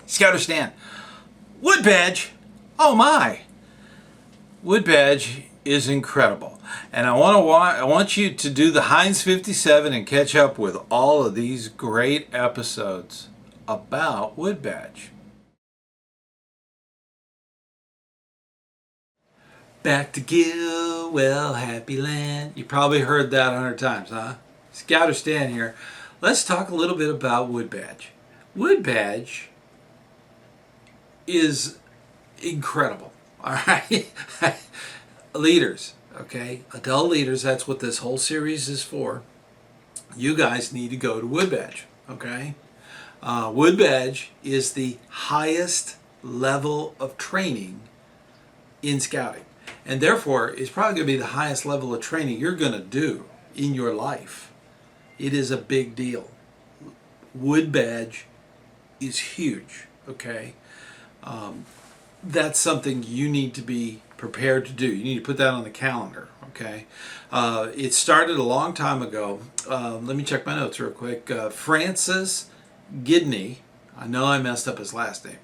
ScouterStan. Wood badge. Oh my. Wood badge is incredible. And I want you to do the Heinz 57 and catch up with all of these great episodes about wood badge. Back to Gilwell, happy land. You probably heard that 100 times, huh? ScouterStan here. Let's talk a little bit about wood badge. Wood badge is incredible. All right. Leaders, okay? Adult leaders, that's what this whole series is for. You guys need to go to wood badge, okay? Wood badge is the highest level of training in scouting, and therefore it's probably going to be the highest level of training you're going to do in your life. It is a big deal. Wood badge is huge, okay? That's something you need to be prepared to do. You need to put that on the calendar, okay? It started a long time ago. Let me check my notes real quick. Francis Gidney, I know I messed up his last name.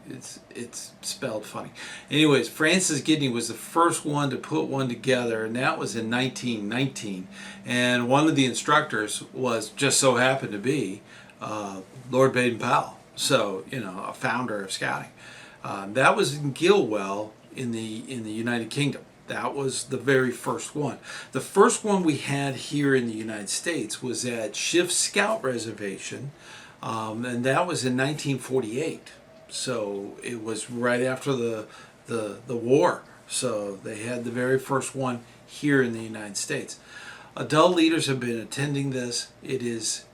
It's spelled funny. Anyways, Francis Gidney was the first one to put one together, and that was in 1919. And one of the instructors was just so happened to be Lord Baden-Powell, so a founder of scouting. That was in Gilwell in the United Kingdom. That was the very first one. The first one we had here in the United States was at Schiff Scout Reservation, and that was in 1948. So it was right after the war. So they had the very first one here in the United States. Adult leaders have been attending this. It is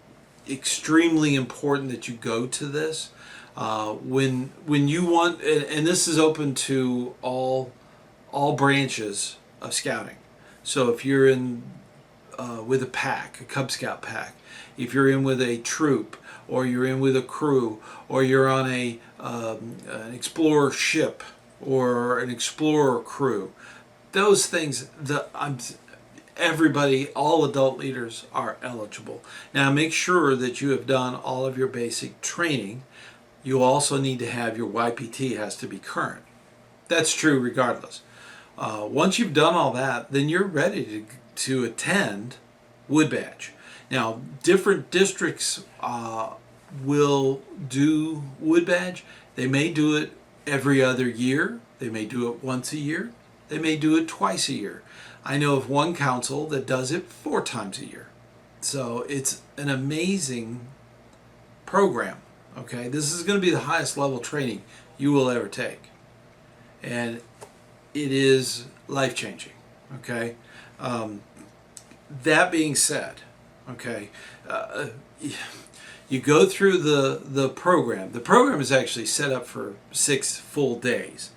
extremely important that you go to this. When you want, and this is open to all branches of scouting. So if you're in with a pack, a Cub Scout pack, if you're in with a troop, or you're in with a crew, or you're on an explorer ship or an explorer crew, those things, everybody, all adult leaders are eligible. Now make sure that you have done all of your basic training. You also need to have your YPT has to be current. That's true regardless. Once you've done all that, then you're ready to attend wood badge. Now, different districts will do wood badge. They may do it every other year. They may do it once a year. They may do it twice a year. I know of one council that does it 4 times a year. So it's an amazing program. Okay, this is going to be the highest level training you will ever take, and it is life-changing. Okay, that being said, okay, you go through the program. The program is actually set up for 6 full days,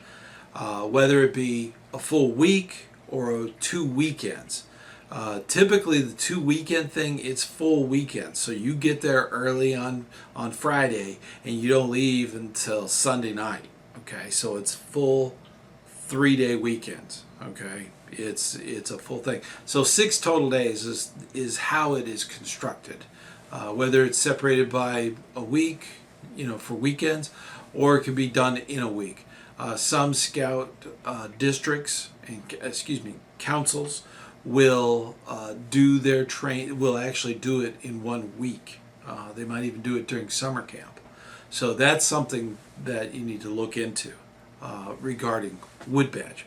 whether it be a full week or 2 weekends. Typically the 2 weekend thing, it's full weekend. So you get there early on Friday and you don't leave until Sunday night. Okay, so it's full 3-day weekends. Okay, it's a full thing. So 6 total days is how it is constructed. Whether it's separated by a week, for weekends, or it can be done in a week. Some scout districts and councils will do their will actually do it in 1 week. They might even do it during summer camp. So that's something that you need to look into regarding wood badge.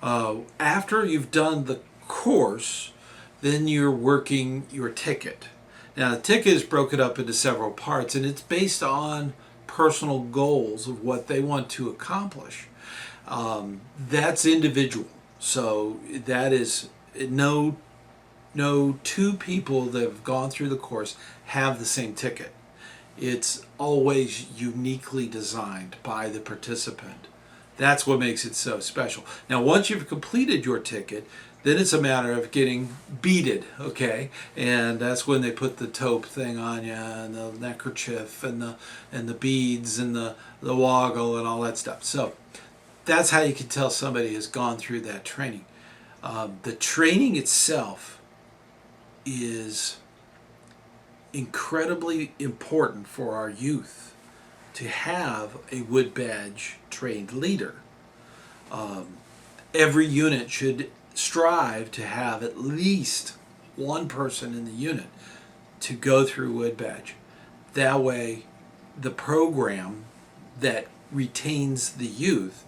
After you've done the course, then you're working your ticket. Now the ticket is broken up into several parts, and it's based on personal goals of what they want to accomplish. That's individual. So that is no 2 people that have gone through the course have the same ticket. It's always uniquely designed by the participant. That's what makes it so special. Now once you've completed your ticket, then it's a matter of getting beaded, okay? And that's when they put the taupe thing on you, and the neckerchief, and the beads, and the woggle, and all that stuff. So that's how you can tell somebody has gone through that training. The training itself is incredibly important for our youth to have a wood badge trained leader. Every unit should strive to have at least one person in the unit to go through wood badge. That way, the program that retains the youth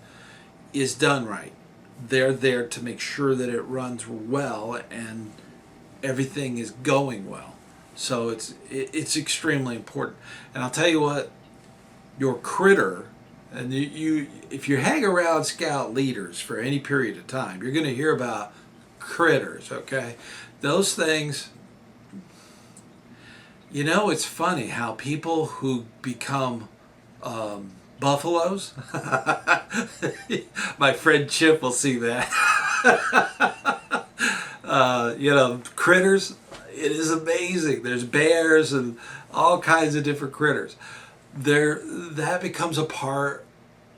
is done right. They're there to make sure that it runs well and everything is going well. So it's extremely important. And I'll tell you what, your critter, and you if you hang around scout leaders for any period of time, you're going to hear about critters, okay? Those things, you know, it's funny how people who become buffaloes, my friend Chip will see that. You know, critters, it is amazing. There's bears and all kinds of different critters. That becomes a part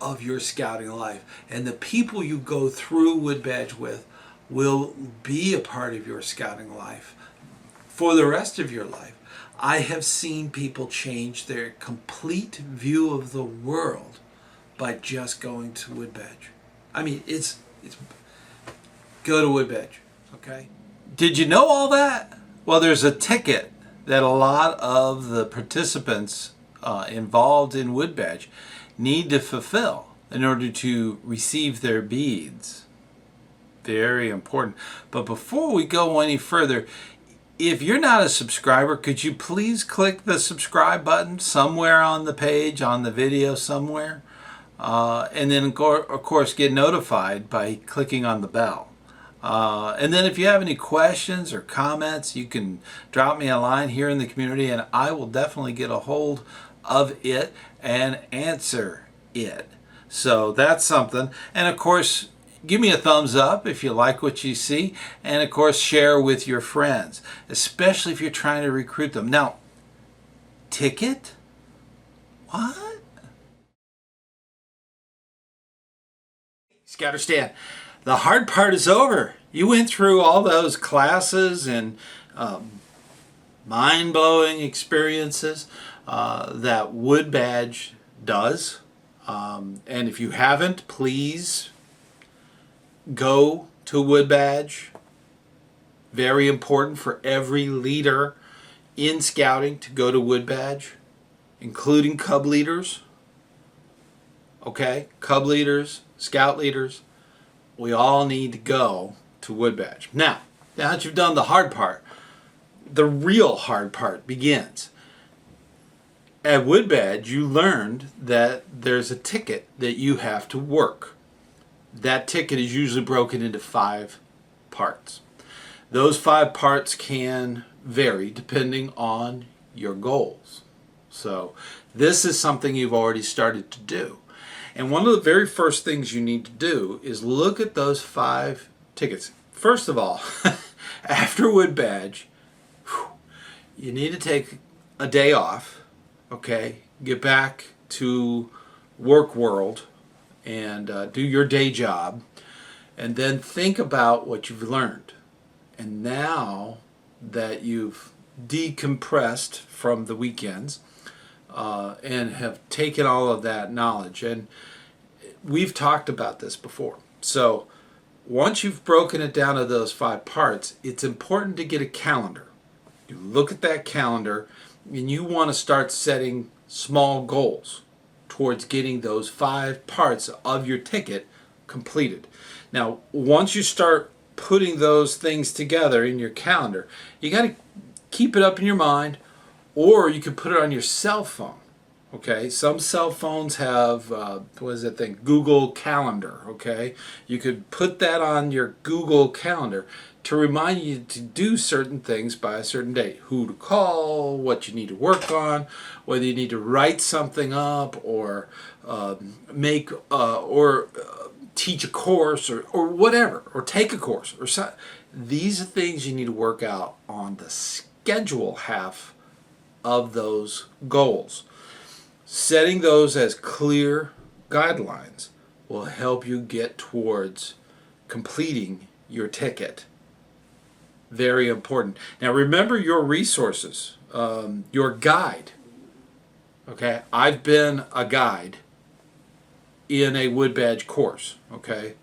of your scouting life. And the people you go through wood badge with will be a part of your scouting life for the rest of your life. I have seen people change their complete view of the world by just going to wood badge. I mean, it's go to wood badge, okay? Did you know all that? Well, there's a ticket that a lot of the participants involved in wood badge need to fulfill in order to receive their beads. Very important. But before we go any further, if you're not a subscriber, could you please click the subscribe button somewhere on the page, on the video somewhere? And then, of course, get notified by clicking on the bell. And then if you have any questions or comments, you can drop me a line here in the community and I will definitely get a hold of it and answer it. So that's something. And of course, give me a thumbs up if you like what you see. And of course, share with your friends, especially if you're trying to recruit them. Now, ticket? What? ScouterStan, the hard part is over. You went through all those classes and mind-blowing experiences that wood badge does. And if you haven't, please go to wood badge. Very important for every leader in scouting to go to wood badge, including cub leaders. Okay, cub leaders, scout leaders, we all need to go to wood badge. Now that you've done the hard part, the real hard part begins. At wood badge, you learned that there's a ticket that you have to work. That ticket is usually broken into 5 parts. Those 5 parts can vary depending on your goals. So this is something you've already started to do. And one of the very first things you need to do is look at those 5 tickets. First of all, after wood badge, you need to take a day off. Okay, get back to work world and do your day job, and then think about what you've learned. And now that you've decompressed from the weekends and have taken all of that knowledge, and we've talked about this before. So once you've broken it down to those 5 parts, it's important to get a calendar. You look at that calendar and you want to start setting small goals towards getting those 5 parts of your ticket completed. Now, once you start putting those things together in your calendar, you got to keep it up in your mind, or you can put it on your cell phone. Okay, some cell phones have, what is that thing? Google Calendar, okay? You could put that on your Google Calendar to remind you to do certain things by a certain date. Who to call, what you need to work on, whether you need to write something up or teach a course or whatever, or take a course. These are things you need to work out on the schedule half of those goals. Setting those as clear guidelines will help you get towards completing your ticket. Very important. Now remember your resources, your guide. Okay, I've been a guide in a wood badge course. Okay,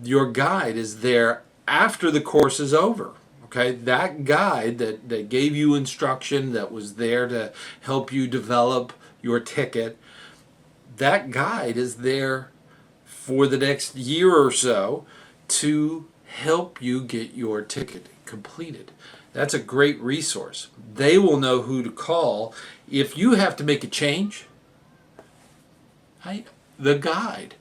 your guide is there after the course is over. Okay, that guide that gave you instruction, that was there to help you develop your ticket, that guide is there for the next year or so to help you get your ticket completed. That's a great resource. They will know who to call if you have to make a change. The guide.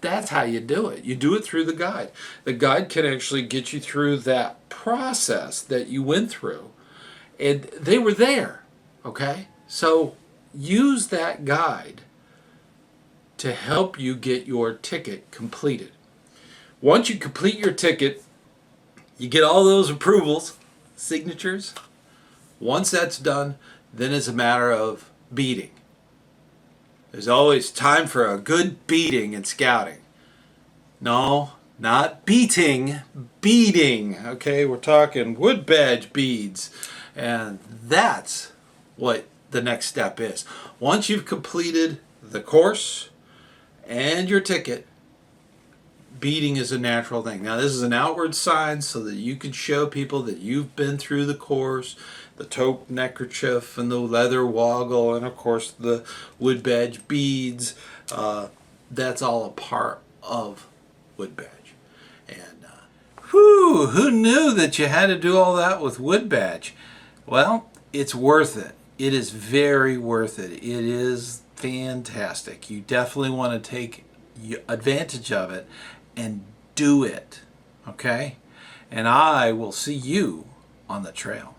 That's how you do it. You do it through the guide. The guide can actually get you through that process that you went through. And they were there. Okay? So use that guide to help you get your ticket completed. Once you complete your ticket, you get all those approvals, signatures. Once that's done, then it's a matter of beating. There's always time for a good beating in scouting. No, not beating, beading. Okay, we're talking wood badge beads. And that's what the next step is. Once you've completed the course and your ticket, beading is a natural thing. Now, this is an outward sign so that you can show people that you've been through the course, the taupe neckerchief and the leather woggle, and of course the wood badge beads. That's all a part of wood badge. And who knew that you had to do all that with wood badge? Well, it's worth it. It is very worth it. It is fantastic. You definitely want to take advantage of it and do it. Okay? And I will see you on the trail.